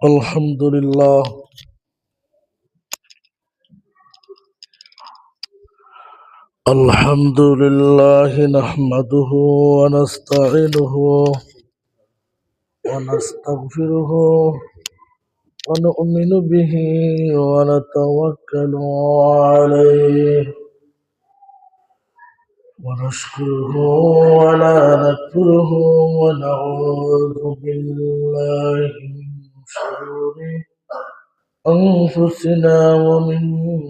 الحمد لله. الحمد لله نحمده ونستعينه ونستغفره ونؤمن به ونتوكل عليه ونشكره ولا نكفره ونعوذ بالله من شرور أنفسنا ومن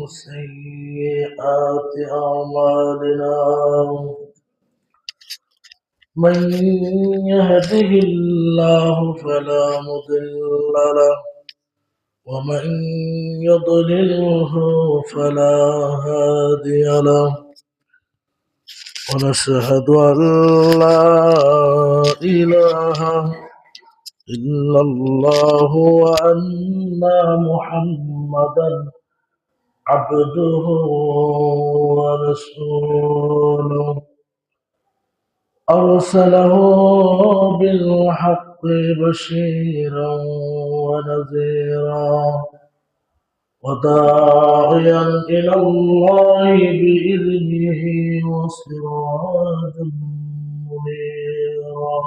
سيئات أعمالنا. من يهده الله فلا مضل له ومن يضلله فلا هادي له. ونشهد أن لا إله إلا الله وأن محمدا عبده ورسوله أرسله بالحق بشيرا ونذيرا وداعيا إلى الله بإذنه وسراجا منيرا.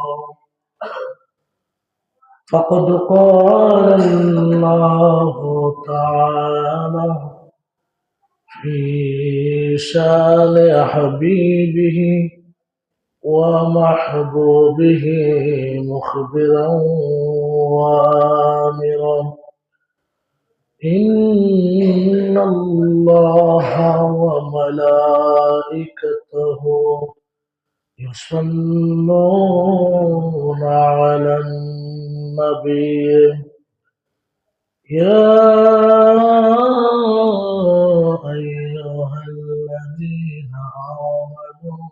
فقد قال الله تعالى في شان حبيبه ومحبوبه مخبرا وآمرا: إن الله وملائكته يصلون على النبي يا أيها الذين آمنوا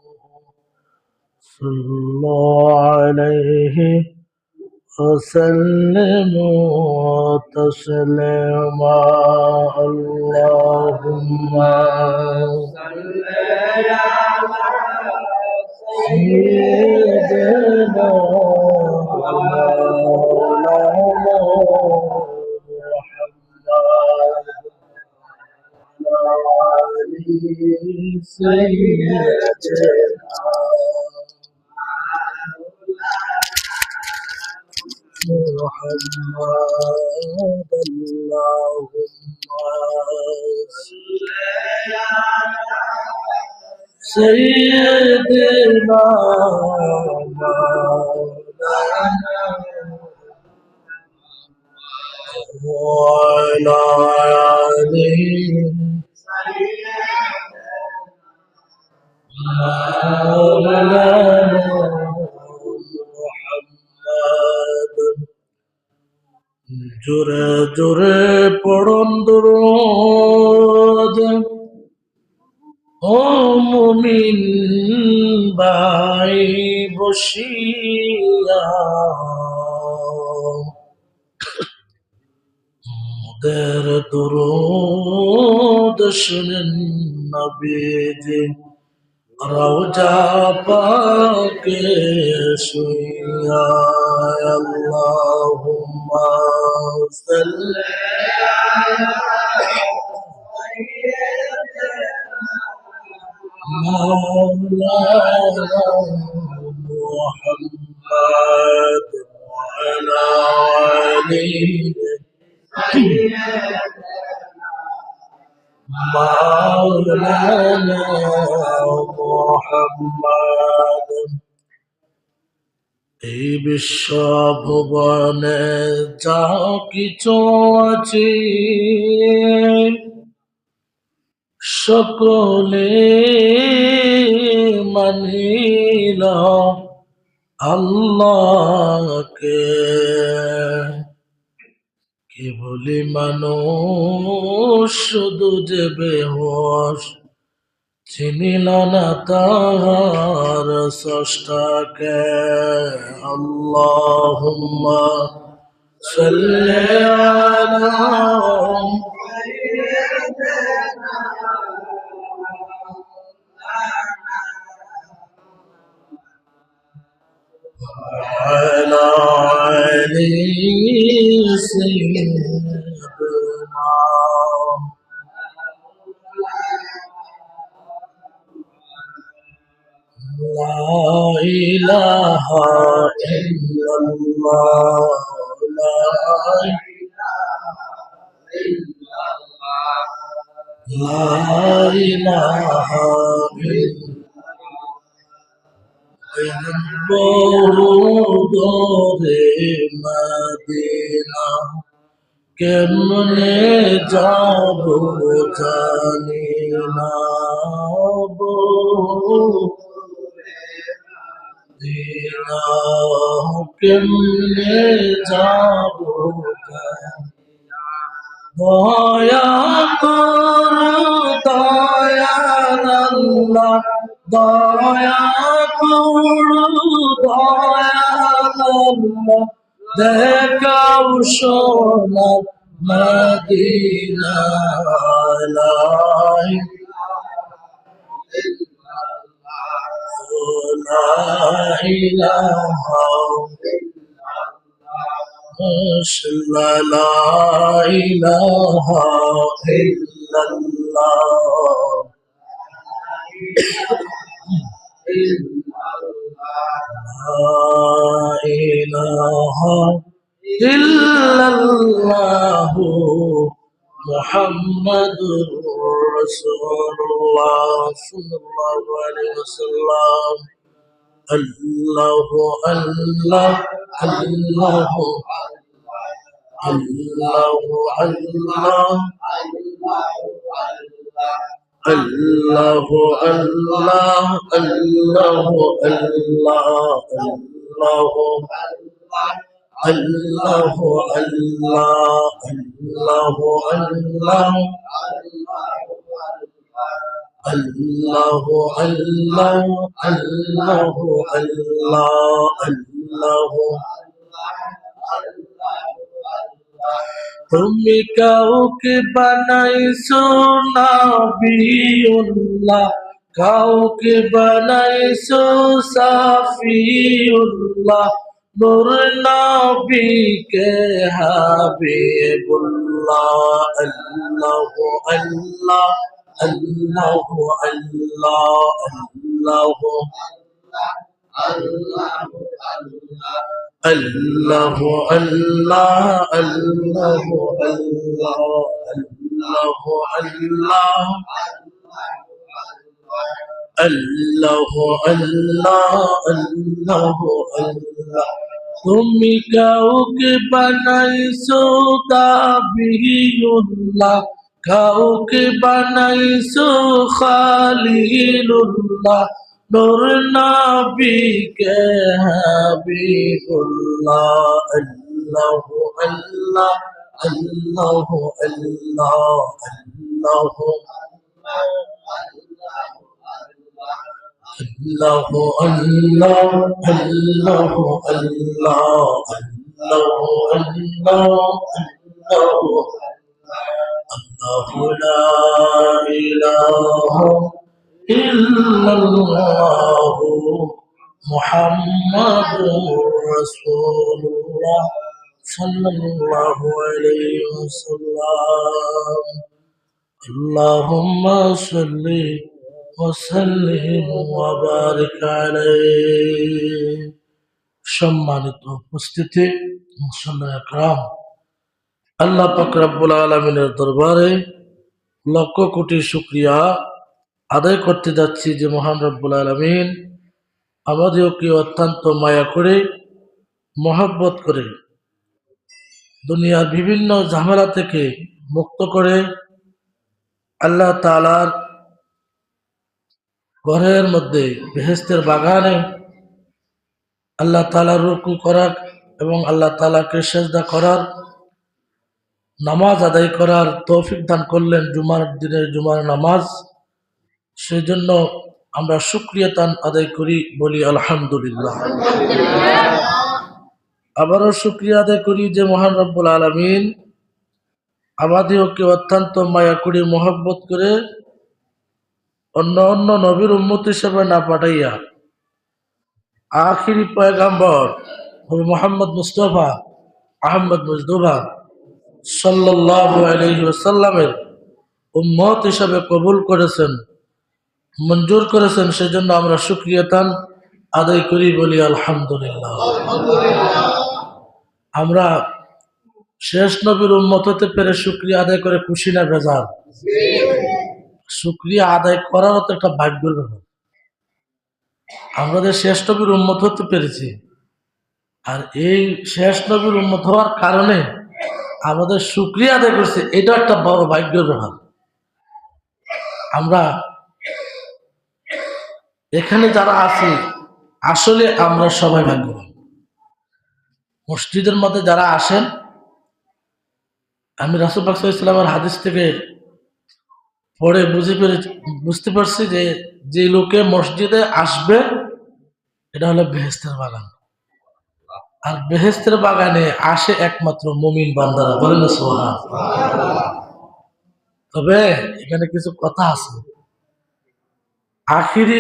صلوا عليه وسلموا تسليما. اللهم صل على سيدنا مولانا محمد وعلى آل سيدنا محمد. اللهم صل على سيدنا مولانا وعلى آله مولانا محمد. জোরে জোরে পড়ন দরুদ ও মুমিন ভাই বসিয়া, মোদের দরুদ শুনেন নবীজি রওজা পাকে শুইয়া। আল্লাহুম্মা সাল্লি مولانا محمد وعلى آله مولانا محمد। এই বিশ্ব ভুবনে যা কিছু আছে সকলে মানিল আল্লাহকে, কি বলি মানুষ শুধু যে বেহোশ চিনিল না তাহার স্রষ্টাকে। আল্লাহুম্মা সাল্লি আলা وعلى آل سيدنا لا إله إلا الله لا إله إلا বড়দরে মদিনা কেমনে যাব জানি না মদিনা কেমনে যাব দয়া করো দয়াল আল্লাহ দয়া করো দয়াল আল্লাহ দেখাও সোনার মদিনা লা ইলাহা لا إله إلا الله لا إله إلا الله محمد رسول الله صلى الله عليه وسلم الله الله الله الله الله الله الله الله الله الله الله তুমি কাউকে বানাইছো নবিউল্লাহ কাউকে বানাইছো সাফিউল্লাহ নূর নবীকে হাবিবুল্লাহ আল্লাহ আল্লাহ আল্লাহ আল্লাহ আল্লাহ الله الله الله الله الله الله الله الله الله তুমি কাউকে বানাইছো তাবিউল্লাহ কাউকে বানাইছো খালিলুল্লাহ নূর নবীকে হাবিবুল্লাহ আল্লাহ আল্লাহ আল্লাহ আল্লাহ আল্লাহ الله الله الله الله الله لا إله إلا الله محمد رسول الله صلى الله عليه وسلم اللهم صل وسلم وبارك عليه সম্মানিত উপস্থিতি মুসল্লিয়ে کرام আল্লাহ পাক রব্বুল আলামিনের দরবারে লক্ষ কোটি শুকরিয়া আদায় করতে যাচ্ছি যে মহান রব্বুল আলামিন আমাদেরকে অত্যন্ত মায়া করে মহব্বত করে দুনিয়ার বিভিন্ন ঝামেলা থেকে মুক্ত করে আল্লাহ তাআলার ঘরের মধ্যে বেহেশতের বাগানে আল্লাহ তাআলার রুকু করার এবং আল্লাহ তাআলাকে সিজদা করার নামাজ আদায় করার তৌফিক দান করলেন জুমার দিনের জুমার নামাজ সেই জন্য আমরা শুকরিয়া তান আদায় করি বলি আলহামদুলিল্লাহ আবারও শুকরিয়া আদায় করি যে মহান রব্বুল আলামিন আমাদেরকে অত্যন্ত মায়া করে মহব্বত করে অন্য অন্য নবীর উম্মত হিসেবে না পাঠাইয়া আখিরি পয়গাম্বর নবী মুহাম্মদ মুস্তাফা আহমদ মুজতবা সাল্লাল্লাহু আলাইহি ওয়াসাল্লামের উম্মত হিসাবে কবুল করেছেন, মঞ্জুর করেছেন, সেজন্য আমরা শুকরিয়াতান আদায় করি, বলি আলহামদুলিল্লাহ। আমরা শেষ নবীর উম্মত হতে পেরে শুকরিয়া আদায় করে খুশি না বেজার? শুকরিয়া আদায় করারও তো একটা ভাগ্যের ব্যাপার। আমাদের শেষ নবীর উম্মত হতে পেরেছি, আর এই শেষ নবীর উম্মত হওয়ার কারণে আমাদের শুকরিয়া আদায় করছে, এটা একটা বড় ভাগ্যের ব্যাপার। আমরা এখানে যারা আছি আসলে আমরা সবাই ভাগ্যবান। মসজিদের মধ্যে যারা আসেন, আমি রাসূল পাক সাল্লাল্লাহু আলাইহি ওয়াসাল্লামের হাদিস থেকে পড়ে বুঝতে পারছি যে যে লোকে মসজিদে আসবে এটা হলো বেহেশতের বাগান। আর বেহেশতের বাগানে আসে একমাত্র মুমিন বান্দারা, বলেন না সুবহানাল্লাহ। তবে এখানে কিছু কথা আছে। আখিরি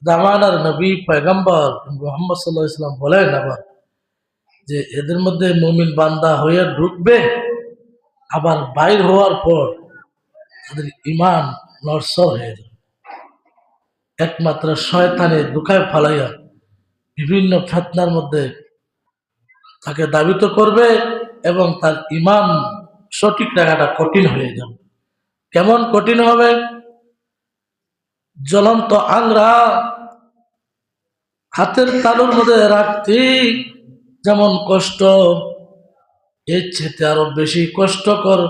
জামানার নবী পয়গম্বর মুহাম্মদ সাল্লাল্লাহু আলাইহি ওয়াসাল্লাম বলেন আবার যে এদের মধ্যে মুমিন বান্দা হয়ে ঢুকবে, আবার বাইর হওয়ার পর তাদের ঈমান নড়চড় হয়ে যাবে। একমাত্র শয়তানে দুঃখায় ফালাইয়া বিভিন্ন ফিতনার মধ্যে তাকে দাবিত করবে এবং তার ঈমান সঠিক রাখাটা কঠিন হয়ে যাবে। কেমন কঠিন হবে? জ্বলন্ত আংরা হাতের তালুর মধ্যে রাখতে যেমন কষ্ট, এর চেয়ে আরো বেশি কষ্টকর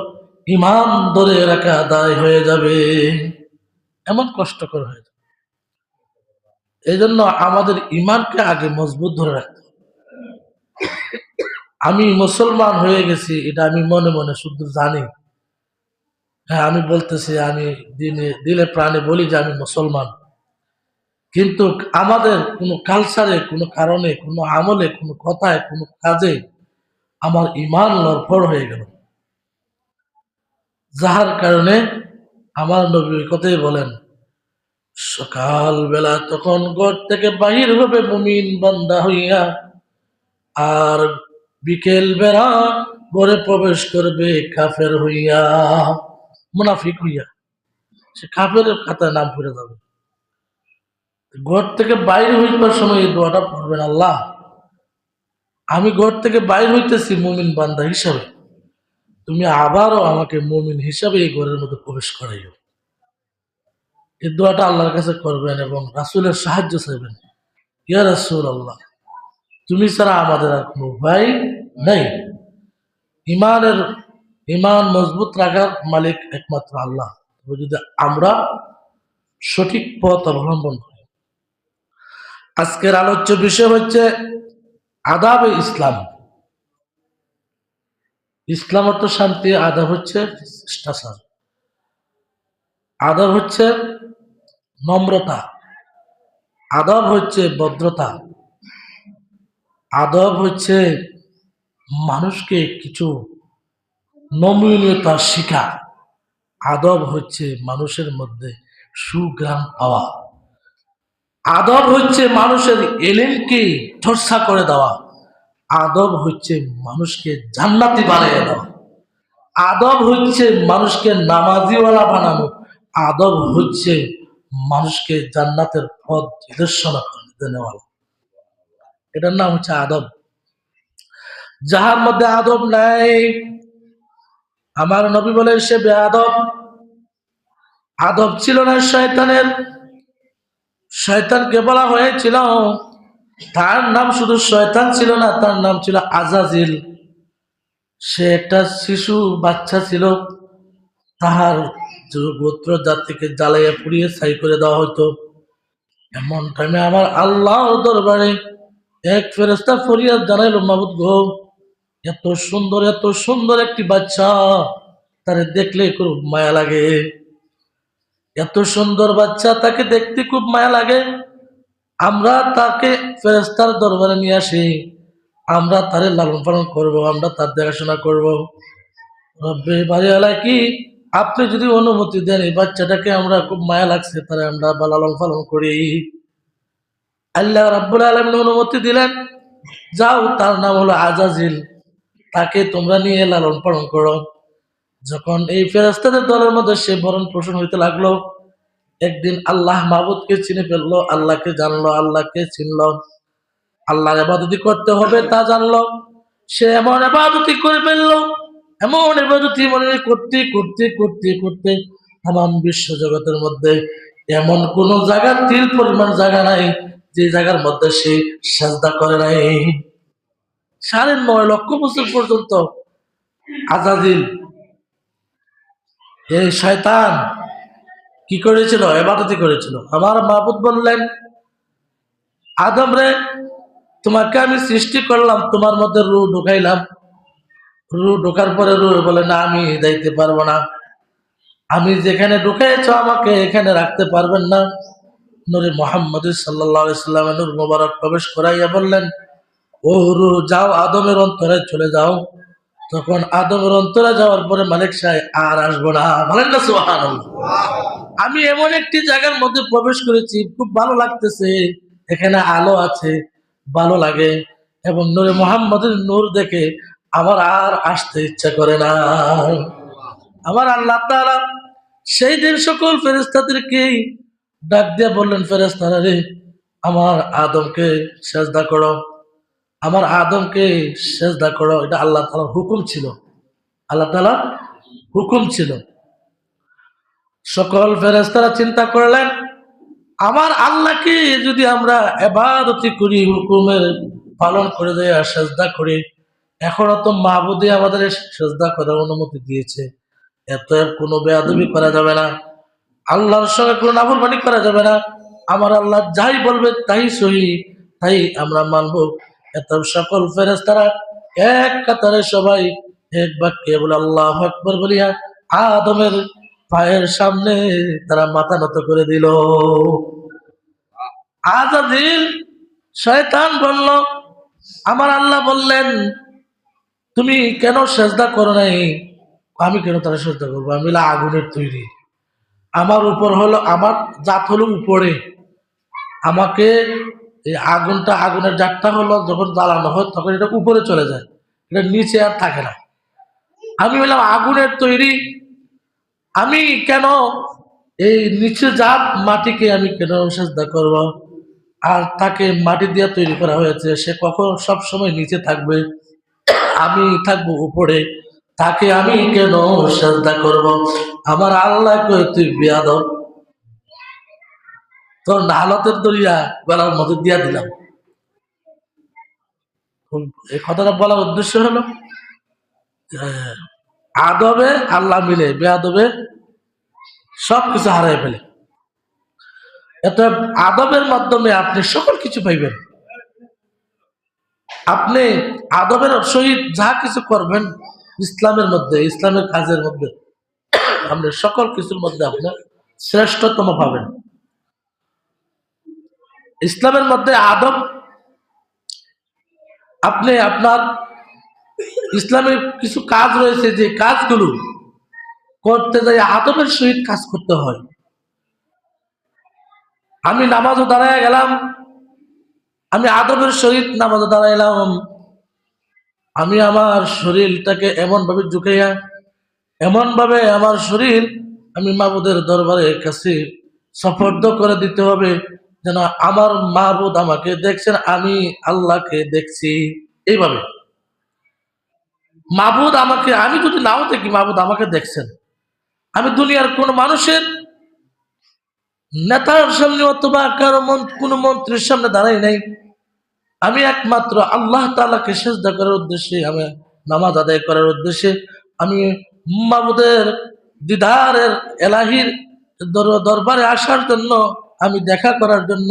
ঈমান ধরে রাখা দায় হয়ে যাবে, এমন কষ্টকর হয়ে যাবে। এই জন্য আমাদের ঈমানকে আগে মজবুত ধরে রাখতে হবে। আমি মুসলমান হয়ে গেছি এটা আমি মনে মনে শুধু জানি, হ্যাঁ আমি বলতেছি, আমি দিলে প্রাণে বলি যে আমি মুসলমান, কিন্তু আমাদের কোনো কালচারে, কোনো কারণে, কোনো আমলে, কোনো কথায়, কোনো কাজে আমার ঈমান লড়ফড় হয়ে গেল, যাহার কারণে আমার নবী কথাই বলেন, সকাল বেলা তখন ঘর থেকে বাহির হবে মুমিন বান্দা হইয়া, আর বিকেল বেলা ঘরে প্রবেশ করবে কাফের হইয়া, মুনাফিক হইয়া। সে কাফের খাতায় নাম পড়ে যাবে। ঘর থেকে বাইরে হইবার সময় এই দোয়াটা পড়বেন, আল্লাহ আমি ঘর থেকে বাইর হইতেছি মুমিন বান্দা হিসাবে, তুমি আবারও আমাকে মুমিন হিসাবে এই ঘরের মধ্যে প্রবেশ করাইও। এই দোয়াটা আল্লাহর কাছে করবেন এবং রাসূলের সাহায্য চাইবেন। ইয়া রাসূলুল্লাহ, তুমি ছাড়া আমাদের আর কোনো উপায় নেই। ইমানের ইমান মজবুত রাখার মালিক একমাত্র আল্লাহ। তবে যদি আমরা সঠিক পথ অবলম্বন করি। আজকের আলোচ্য বিষয় হচ্ছে আদাবে ইসলাম। ইসলাম অর্থ শান্তি, আদাব হচ্ছে শিষ্টাচার, আদব হচ্ছে নম্রতা, আদব হচ্ছে ভদ্রতা, আদব হচ্ছে মানুষকে কিছু নমনীয়তা শিখা, আদব হচ্ছে মানুষের মধ্যে সুগ্রাম পাওয়া, আদব হচ্ছে মানুষের এলেমকে চর্চা করে দেওয়া, আদব হচ্ছে মানুষকে জান্নাতি বানিয়ে দেওয়া, আদব হচ্ছে মানুষকে নামাজিওয়ালা বানানো, আদব হচ্ছে মানুষকে জান্নাতের পথ নিদর্শনা করে দেওয়া। এটার নাম হচ্ছে আদব। যাহার মধ্যে আদব নাই, আমার নবী বলেন সে বেআদব। আদব ছিল না শয়তানের। শয়তানকে বলা হয়েছিল, তার নাম শুধু শয়তান ছিল না, তার নাম ছিল আজাজিল। সে একটা শিশু বাচ্চা ছিল, তাহার গোত্র জাতিকে জ্বালাইয়া পুড়িয়ে ছাই করে দেওয়া হতো। এমন টাইমে আমার আল্লাহর দরবারে এক ফেরেশতা ফরিয়াদ জানাইল, মাবুদ গো, এত সুন্দর একটি বাচ্চা, তারে দেখলে খুব মায়া লাগে। এত সুন্দর বাচ্চা, তাকে দেখতে খুব মায়া লাগে। আমরা তাকে ফেরেশতার দরবারে নিয়ে আসি, আমরা তারে লালন পালন করব, আমরা তার দেখাশোনা করব। রব্বে বাড়িওয়ালা কি, আপনি যদি অনুমতি দেন এই বাচ্চাটাকে আমরা খুব মায়া লাগছে, তারে আমরা লালন পালন করি। আল্লাহ রাব্বুল আলামিন অনুমতি দিলেন, যাও, তার নাম হলো আজাজিল। তাকে তোমরা নিয়ে লালন পালন করো। যখন এই ফেরেশতাদের দলের মধ্যে সে ভরণ পোষণ হইতে লাগলো, একদিন আল্লাহ মাবুদকে চিনে ফেললো, আল্লাহকে জানলো, আল্লাহকে চিনলো, আল্লাহর ইবাদতি করতে হবে তা জানলো। সে এমন ইবাদতি করে ফেললো, এমন ইবাদতি মনে করতে করতে করতে করতে তামাম বিশ্ব জগতের মধ্যে এমন কোন জায়গা, তিল পরিমাণ জায়গা নাই যে জায়গার মধ্যে সে সাজদা করে নাই। 9.5 লক্ষ বছর পর্যন্ত আজাদিল, এই শয়তান কি করেছিল? ইবাদতি করেছিল। আমার মাবুদ বললেন, আদম রে, তোমাকে আমি সৃষ্টি করলাম, তোমার মধ্যে রূহ ঢুকাইলাম, রূহ ঢোকার পরে রূহ বলে না, আমি যাইতে পারবো না, আমি যেখানে ঢুকাইছ আমাকে এখানে রাখতে পারবেন না। নূরে মুহাম্মদ সাল্লাল্লাহু আলাইহি সাল্লামের নূর মোবারক প্রবেশ করাইয়া বললেন, ও রূহ যাও, আদমের অন্তরে চলে যাও। তখন আদমের অন্তরে যাওয়ার পরে মালিক সাহেব আর আসবো না। বলেন না সুবহানাল্লাহ। আমি এমন একটি জায়গার মধ্যে প্রবেশ করেছি, খুব ভালো লাগতেছে, এখানে আলো আছে, ভালো লাগে, এবং নূরে মুহাম্মদের নূর দেখে আমার আর আসতে ইচ্ছা করে না। আমার আল্লাহ তাআলা সেই দিন সকল ফেরেশতাদেরকে ডাক দিয়ে বললেন, ফেরেশতারা রে, আমার আদমকে সেজদা করো, আমার আদমকে সেজদা করো। এটা আল্লাহ তাআলার হুকুম ছিল, আল্লাহ তাআলার হুকুম ছিল। সকল ফেরেশতারা চিন্তা করলেন, আমার আল্লাহকে যদি আমরা ইবাদতি করি, হুকুমের পালন করে দেয়, সেজদা করি, এখনো তো মাবুদই আমাদের সেজদা করার অনুমতি দিয়েছে, এত কোনো বেয়াদবি করা যাবে না, আল্লাহর সঙ্গে কোনো নাফরমানি করা যাবে না। আমার আল্লাহ যাই বলবে তাই সহি, তাই আমরা মানব। এত সকল ফেরেশতারা এক কাতারে সবাই এক বাক্যে বলে আল্লাহু আকবার বলিয়া আদমের পায়ের সামনে তারা মাথা নত করে দিল। আজাজিল শয়তান বলল, আমার আল্লাহ বললেন তুমি কেন সেজদা করো নাই? আমি কেন তারা সেজদা করবো? আমি হলো আগুনের তৈরি, আমার উপর হলো, আমার জাত হলো উপরে, আমাকে এই আগুনটা, আগুনের জাতটা হলো যখন জ্বালানো হয় তখন এটা উপরে চলে যায়, এটা নিচে আর থাকে না। আমি হলাম আগুনের তৈরি, আমি কেন এই নিচে জাত মাটিকে আমি কেন সেজদা করব? আর তাকে মাটি দিয়ে তৈরি করা হয়েছে, সে কখন সব সময় নিচে থাকবে, আমি থাকবো উপরে, তাকে আমি কেন সেজদা করব? আমার আল্লাহ কই তুই বেয়াদব, তোর নালতের দরিয়া গলার মধ্যে দিয়া দিলাম। এই কথাটা বলার উদ্দেশ্য হলো আদবে আল্লাহ মিলে, বেয়াদবে সবকিছু হারাই ফেলে। এত আদবের মাধ্যমে আপনি সকল কিছু পাইবেন। আপনি আদবের সহিত যা কিছু করবেন ইসলামের মধ্যে, ইসলামের কাজের মধ্যে, আপনি সকল কিছুর মধ্যে আপনার শ্রেষ্ঠতম পাবেন। ইসলামের মধ্যে আদব, আপনি আপনার ইসলামের কিছু কাজ রয়েছে, যে কাজগুলো করতে যাই আদবের সহিত কাজ করতে হয়। আমি নামাজও দাঁড়ায় গেলাম, আমি আদবের সহিত নামাজও দাঁড়াইলাম, আমি আমার শরীরটাকে এমন ভাবে ঝুঁকাইয়া, এমন ভাবে আমার শরীর আমি মাবুদের দরবারের কাছে সফর্দ করে দিতে হবে, যেন আমার মাবুদ আমাকে দেখছেন, আমি আল্লাহকে দেখছি। এইভাবে মাবুদ আমাকে, আমি যদি নাও দেখি মাবুদ আমাকে দেখছেন। আমি দুনিয়ার কোন মানুষের নেতার সামনে অথবা কারো কোনো মন্ত্রীর সামনে দাঁড়াই নাই, আমি একমাত্র আল্লাহ তাআলাকে সিজদা করার উদ্দেশ্যে, আমি নামাজ আদায় করার উদ্দেশ্যে, আমি মাবুদের দিদারের এলাহির দরবারে আসার জন্য, আমি দেখা করার জন্য,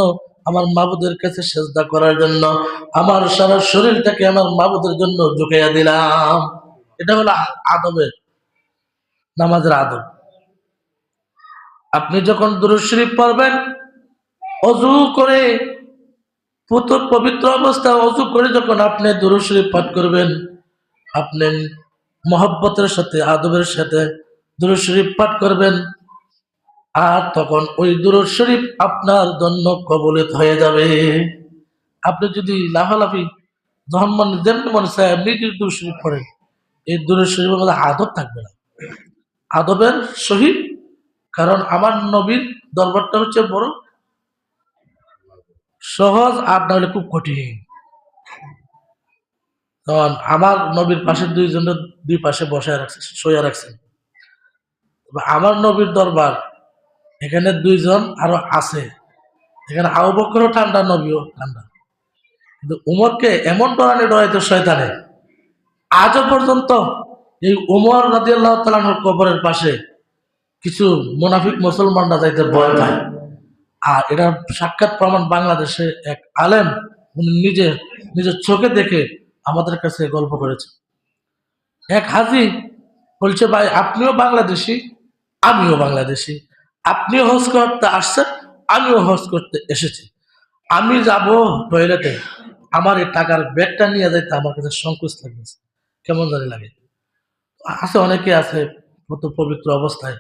আমার মাবুদের কাছে সিজদা করার জন্য আমার সারা শরীরটাকে আমার মাবুদের জন্য ঝুঁকাইয়া দিলাম। এটা হলো আদবের, নামাজের আদব। আপনি যখন দুরূদ শরীফ পড়বেন, অজু করে, পবিত্র অবস্থায় অজু করে যখন আপনি দুরূদ শরীফ পাঠ করবেন, আপনি মহব্বতের সাথে, আদবের সাথে দুরূদ শরীফ পাঠ করবেন, আর তখন ওই দুরূদ শরীফ আপনার জন্য কবুলিত হয়ে যাবে। আপনি যদি লাফালাফি যখন মনে যেমনি মনে চায় এমনি যদি দুরূদ শরীফ পড়েন, এই দুরূদ শরীফের মধ্যে আদব থাকবে না, আদবের সহিত। কারণ আমার নবীর দরবারটা হচ্ছে বড় সহজ, আর না হলে খুব কঠিন। তখন আমার নবীর পাশে দুইজনের দুই পাশে বসায় রাখছে, শোয়া রাখছেন। আমার নবীর দরবার, এখানে দুইজন আরো আছে, এখানে আবু বকরও ঠান্ডা, নবীও ঠান্ডা, কিন্তু উমরকে এমন ডরানি ডরাইতো শয়তানে, আজও পর্যন্ত এই উমর রাদিয়াল্লাহু তাআলা আনহুর কবরের পাশে কিছু মুনাফিক মুসলমানরা যাইতে ভয় পায়। আর এটা সাক্ষাৎ প্রমাণ বাংলাদেশে এক আলেম, উনি নিজের চোখে দেখে আমাদের কাছে গল্প করেছে। এক হাজি বলছে, ভাই আপনিও বাংলাদেশি, আমিও বাংলাদেশি, আপনিও হজ করতে আসছেন, আমিও হজ করতে এসেছি, আমি যাব টয়লেটে, আমার এই টাকার ব্যাগটা নিয়ে যাইতে আমার কাছে সংকোচ লাগতেছে, কেমন জানি লাগে। আছে অনেকে আছে কত পবিত্র অবস্থায়,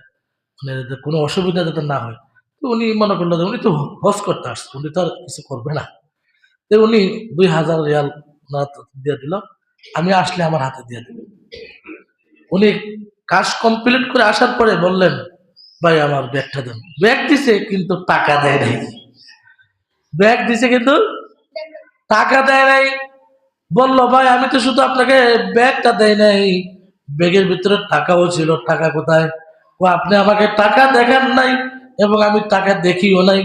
মানে যে কোনো অসুবিধা যাতে না হয়। তো উনি মনে করলো যে উনি তো হজ করতে আসছে, উনি তো আর কিছু করবে না। তো উনি 2000 রিয়াল ওনার দিয়ে দিল, আমি আসলে আমার হাতে দিয়ে দিল। উনি কাজ কমপ্লিট করে আসার পরে বললেন, ভাই আমার ব্যাগটা দেন। ব্যাগ দিছে কিন্তু টাকা দেয় নাই, ব্যাগ দিছে কিন্তু টাকা দেয় নাই। বললো, ভাই আমি তো শুধু আপনাকে ব্যাগটা দেয় নাই, ব্যাগের ভিতরে টাকাও ছিল, টাকা কোথায়? ও আপনি আমাকে টাকা দেখান নাই এবং আমি টাকা দেখিও নাই,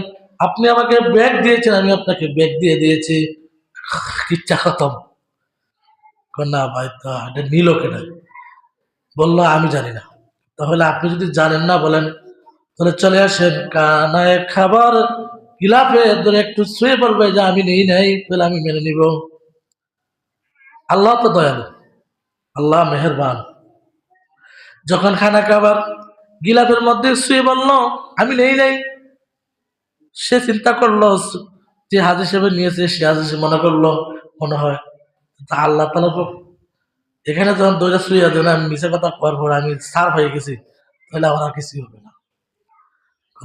আপনি আমাকে ব্যাগ দিয়েছেন, আমি আপনাকে ব্যাগ দিয়ে দিয়েছি, কিচ্ছা খতম। না ভাই, তো এটা নিল কেনা? বললো আমি জানি না। তাহলে আপনি যদি জানেন না বলেন, তাহলে চলে আসেন কানায় খাবার গিলাফে ধরে একটু শুয়ে বলবে যে আমি নেই নাই, তাহলে আমি মেনে নিব। আল্লাহ তো দয়ালু, আল্লাহ মেহেরবান। যখন খানা খাবার গিলাফের মধ্যে শুয়ে বলল আমি নেই নাই, সে চিন্তা করলো যে হাজি সাহেব নিয়েছে, সে হাজি সাহেব মনে করলো মনে হয় তা আল্লাহ তালা এখানে যখন দইটা শুয়ে আছে না, আমি মিশে কথা করার পর আমি সার হয়ে গেছি, তাহলে আমার আর কিছুই হবে না।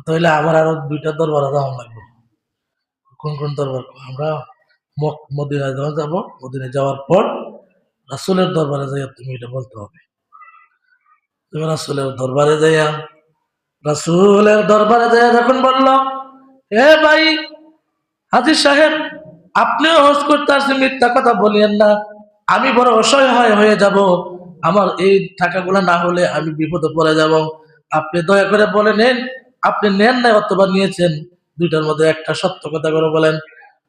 তাহলে আমার আরো দুইটা দরবার যাওয়া লাগবে। কোন কোন দরবার? আমরা মদিনায় যখন যাবো, মদিনায় যাওয়ার পর রাসূলের দরবারে যাইয়া তুমি এটা বলতে হবে। তুমি রাসূলের দরবারে যাইয়া, রাসূলের দরবারে যাইয়া যখন বলল, এ ভাই হাজির সাহেব, আপনিও হজ করতে আসছেন, মিথ্যা কথা বলিয়েন না, আমি বড় অসহায় হয়ে যাব, আমার এই টাকাগুলো না হলে আমি বিপদে পড়ে যাব, আপনি দয়া করে বলে নেন, আপনি নেন নাই অথবা নিয়েছেন, দুইটার মধ্যে একটা সত্য কথা করে বলেন।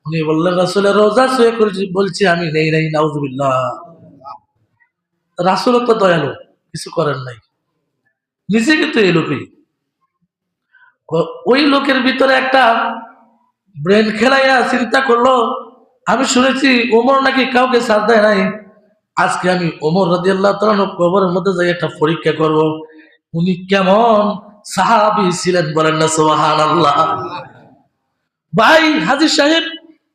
উনি বললেন, রাসূলের রোজা ছুঁয়ে করেছি বলছি আমি নেই নাই, নাউজুবিল্লাহ। রাসূল তো দয়ালু, কিছু করেন নাই, নিজে কিন্তু এই লোকই। ওই লোকের ভিতরে একটা ব্রেন খেলাইয়া চিন্তা করলো, আমি শুনেছি ওমর নাকি কাউকে ছাড় দেয় নাই, আজকে আমি ওমর রাদিয়াল্লাহু তাআলা আনহু কবরের মধ্যে যাই একটা পরীক্ষা করব, উনি কেমন সাহাবী ছিলেন, বলেন না সুবহানাল্লাহ। ভাই হাজী সাহেব,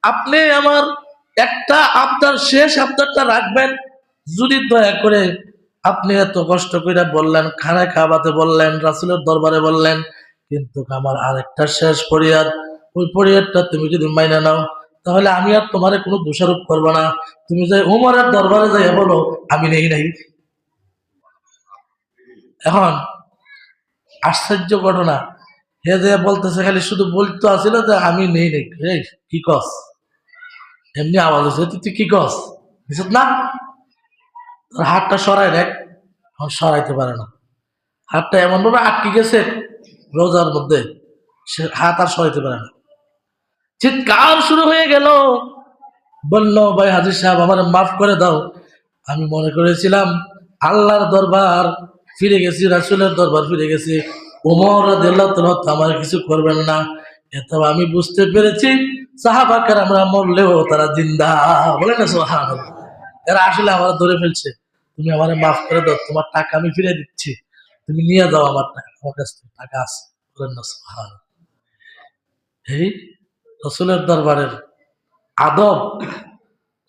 আপনি আমার একটা আবদার, শেষ আবদারটা রাখবেন, যদি দয়া করে, আপনি এত কষ্ট করে বললেন, খানায় খাওয়াতে বললেন, রাসূলের দরবারে বললেন, কিন্তু আমার আরেকটা শেষ ফরিয়াদ, ওই ফরিয়াদটা তুমি যদি মাইনা নাও, তাহলে আমি আর তোমারে কোনো দোষারোপ করবো না, তুমি যাই ওমরের দরবারে যাই বলো আমি নেই নাই। এখন আশ্চর্য ঘটনা, হে যে বলতেছে, খালি শুধু বলতে আসিল যে আমি নেই নাই। এই কি কস? এমনি আওয়াজ হচ্ছে, তুই কি কস না? তোর হাতটা সরাই দেখ, এখন সরাইতে পারে না, হাতটা এমন ভাবে আটকে গেছে রোজার মধ্যে, সে হাত আর সরাইতে পারে না। চিৎকার শুরু হয়ে গেল, বলল, ভাই হাজির সাহেব আমার মাফ করে দাও, আমি মনে করেছিলাম আল্লাহর দরবার ফিরে গেছি, রাসূলের দরবার ফিরে গেছি, ওমর রাদিয়াল্লাহু তাআলা আমার কিছু করবেন না, এত আমি বুঝতে পেরেছি সাহাবা কেরামরা মরলেও তারা জিন্দা, বলে না সুবহানাল্লাহ। এরা আসলে আমার ধরে ফেলছে, তুমি আমার মাফ করে দাও, তোমার টাকা আমি ফিরে দিচ্ছি, তুমি নিয়ে যাও আমার টাকা, আমার কাছ থেকে টাকা আছে, বলেন না সুবহানাল্লাহ। এই রাসূলের দরবারের আদব,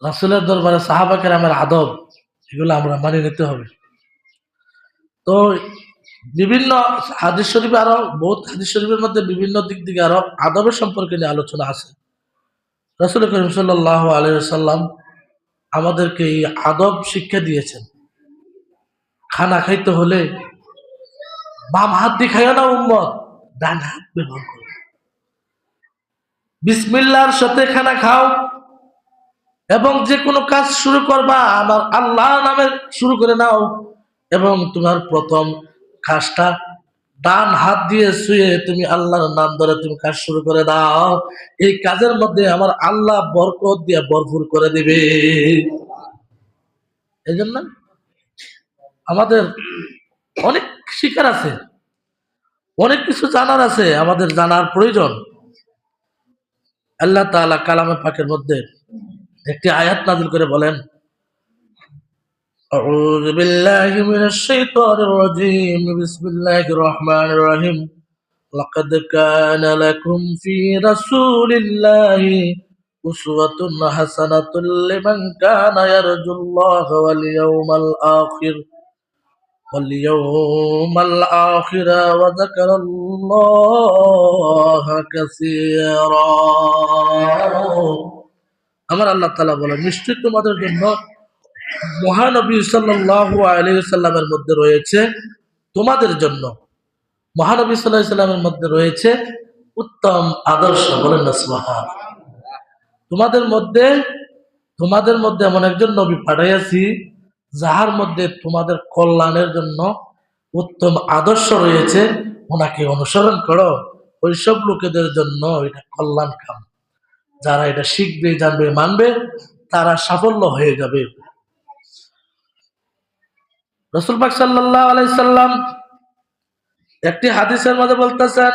রাসূলের দরবারে সাহাবা কেরামের আদব, এগুলো আমরা মানিয়ে নিতে হবে। তো বিভিন্ন হাদিস শরীফে আরো বহুত, হাদিস শরীফের মধ্যে বিভিন্ন দিক থেকে আরো আদবের সম্পর্কে নিয়ে আলোচনা আছে। রাসূল করিম সাল্লাল্লাহু আলাইহি ওয়াসাল্লাম আমাদেরকে এই আদব শিক্ষা দিয়েছেন। খানা খাইতে হলে বাম হাত দিয়ে খাইও না উম্মত, ডান হাত ব্যবহার করো। বিসমিল্লাহর সাথে খানা খাও, এবং যে কোনো কাজ শুরু করবা আমার আল্লাহর নামে শুরু করে নাও, এবং তোমার প্রথম কাজটা ডান হাত দিয়ে শুয়ে তুমি আল্লাহর নাম ধরে তুমি কাজ শুরু করে দাও। এই কাজের মধ্যে আমার আল্লাহ বরকত দিয়ে ভরপুর করে দিবে। এই জন্য আমাদের অনেক শিকার আছে, অনেক কিছু জানার আছে, আমাদের জানার প্রয়োজন। আল্লাহ তাআলা কালামে পাকের মধ্যে একটি আয়াত নাযিল করে বলেন, আউযু বিল্লাহি মিনাশ শাইতানির রাজীম, বিসমিল্লাহির রহমানির রহিম, লাকাদ কানা লাকুম ফি রাসূলিল্লাহি উসওয়াতুন হাসানাতুল লিমান কানা ইয়ারজুল্লাহা ওয়াল আখিরা ওয়া যাকারাল্লাহা কাসীরা। আমার আল্লাহ তাআলা বলেন, নিশ্চয় তোমাদের জন্য মহানবী সাল্লাল্লাহু আলাইহি ওয়াসাল্লামের মধ্যে রয়েছে, তোমাদের জন্য মহানবী সাল্লাল্লাহু আলাইহি ওয়াসাল্লামের মধ্যে রয়েছে উত্তম আদর্শ। বলেন না সুবহানাল্লাহ। তোমাদের মধ্যে এমন একজন নবী পাঠাইয়াছি যাহার মধ্যে তোমাদের কল্যাণের জন্য উত্তম আদর্শ রয়েছে, ওনাকে অনুসরণ করো। ওইসব লোকেদের জন্য এটা কল্যাণ কাম, যারা এটা শিখবে, জানবে, মানবে, তারা সাফল্য হয়ে যাবে। রাসূল পাক সাল্লাল্লাহু আলাইহি সাল্লাম একটি হাদিসের মধ্যে বলতেছেন,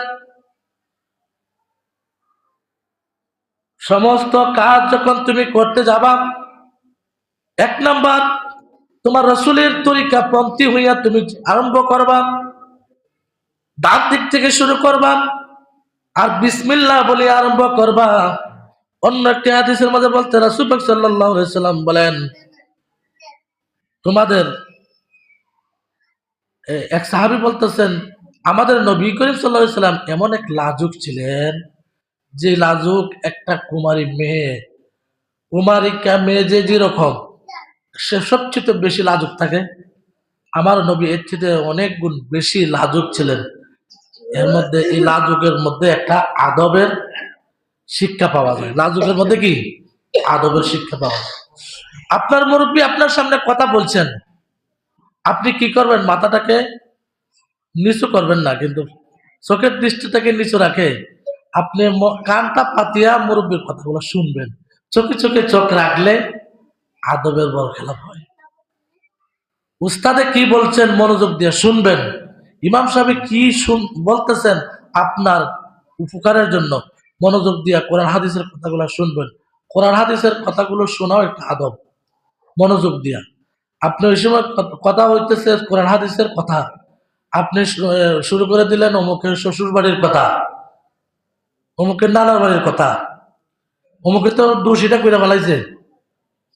সমস্ত কাজ যখন তুমি করতে যাবা, এক নাম্বার তোমার রাসূলের তরিকা পন্থী হইয়া তুমি আরম্ভ করবা, ডান দিক থেকে শুরু করবা, আর বিসমিল্লাহ বলে আরম্ভ করবা। অন্য একটি হাদিসের মধ্যে বলতে রাসূল পাক সাল্লাল্লাহু আলাইহি সাল্লাম বলেন, তোমাদের এক সাহাবী বলতেছেন, আমাদের নবী করিম সাল্লাল্লাহু আলাইহি সাল্লাম এমন এক লাজুক ছিলেন, যে লাজুক একটা কুমারিকা মেয়ে যে যেরকম, সে সবচেয়ে বেশি লাজুক থাকে। আমার নবী এর থেকে অনেক গুণ বেশি লাজুক ছিলেন। এর মধ্যে এই লাজুকের মধ্যে একটা আদবের শিক্ষা পাওয়া যায়। লাজুকের মধ্যে কি আদবের শিক্ষা পাওয়া যায়। আপনার মুরব্বী আপনার সামনে কথা বলছেন, আপনি কি করবেন? মাথাটাকে নিচু করবেন না, কিন্তু চোখের দৃষ্টিটাকে নিচু রাখে আপনি কানটা পাতিয়া মুরব্বীর কথাগুলো শুনবেন। চোখে চোখে চোখ রাখলে আদবের বড় খেলাপ হয়। উস্তাদে কি বলছেন মনোযোগ দিয়ে শুনবেন। ইমাম সাহেব কি বলতেছেন আপনার উপকারের জন্য, মনোযোগ দিয়ে কোরআন হাদিসের কথাগুলো শুনবেন। কোরআন হাদিসের কথাগুলো শোনাও একটা আদব। মনোযোগ দিয়া আপনি ওই সময় কথা হইতেছে কোরআন হাদিসের কথা, আপনি শুরু করে দিলেন অমুকের শ্বশুর বাড়ির কথা, অমুকের নানার বাড়ির কথা, অমুকের তো দোষীটা করে ফেলাইছে।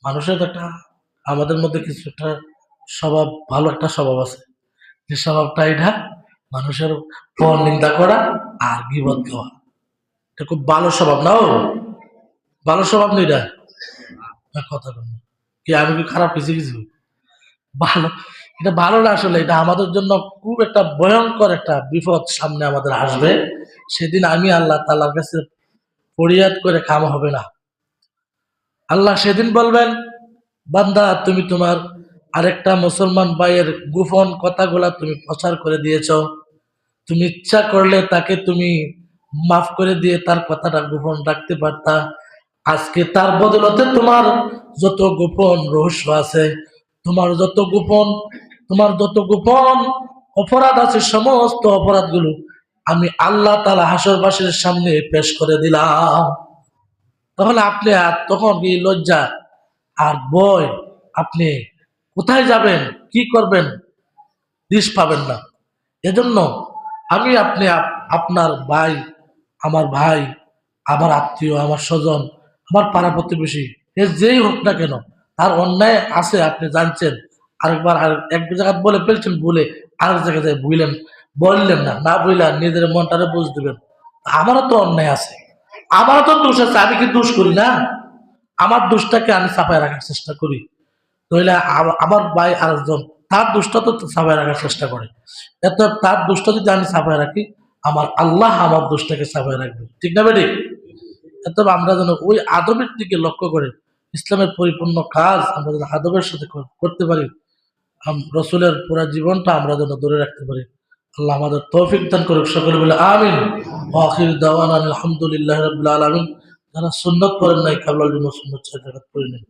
মানুষের একটা, আমাদের মধ্যে কিছু একটা স্বভাব, ভালো একটা স্বভাব আছে, যে স্বভাবটা এটা মানুষের পর নিন্দা করা আর গীবত গাওয়া। এটা খুব ভালো স্বভাব না? ও ভালো স্বভাব নেই এটা। কথা বল কি, আমি কি খারাপ কিছু কিছু ভালো, এটা ভালো না। আসলে এটা আমাদের জন্য খুব একটা ভয়ঙ্কর একটা বিপদ সামনে আমাদের আসবে। সেদিন আমি আল্লাহ তাআলার কাছে ফরিয়াদ করে কাম হবে না। আল্লাহ সেদিন বলবেন, বান্দা তুমি তোমার আরেকটা মুসলমান ভাইয়ের গোপন কথাগুলা তুমি প্রচার করে দিয়েছ। তুমি ইচ্ছা করলে তাকে তুমি মাফ করে দিয়ে তার কথাটা গোপন রাখতে পারতা। আজকে তার বদলতে তোমার যত গোপন রহস্য আছে, তোমার যত গোপন অপরাধ আছে, সমস্ত অপরাধগুলো আমি আল্লাহ তাআলা হাসরবাসীর সামনে পেশ করে দিলাম। তাহলে আপনি আর তখন কি লজ্জা আর ভয়, আপনি কোথায় যাবেন, কি করবেন, দিশ পাবেন না। এজন্য আমি আপনি আপনার ভাই, আমার ভাই, আমার আত্মীয়, আমার স্বজন, আমার পাড়া প্রতিবেশী, যেই হোক না কেন, তার অন্যায় আছে আপনি জানছেন, আরেকবার আর এক জায়গায় বলে ফেলছেন, বলে আরেক জায়গায় যায় বললেন না, না বললেন নিজের মনটারে বুঝ দিবেন। আমারও তো অন্যায় আছে, আমারও তো দোষ আছে, আমি কি দোষ করি না? আমার দোষটাকে আমি চাপায় রাখার চেষ্টা করি, তাহলে আমার ভাই আরেকজন তার দোষটা তো চাপায় রাখার চেষ্টা করে। এত তার দোষটা যদি আমি চাপায় রাখি, আমার আল্লাহ আমার দোষটাকে চাপায় রাখবে। ঠিক না বেটি? এত আমরা যেন ওই আদবের দিকে লক্ষ্য করে ইসলামের পরিপূর্ণ কাজ আমরা যেন আদবের সাথে করতে পারি, রসুলের পুরো জীবনটা আমরা যেন ধরে রাখতে পারি। আল্লাহ আমাদের তৌফিক দান করুক। সকলে বলে আমিন। ওয়া আখির দাওয়ানা আলহামদুলিল্লাহি রাব্বিল আলামিন। যারা সুন্নাত পড়েন নাই কাবলাল জন্য সুন্নাত 6 রাকাত পড়ে নিন।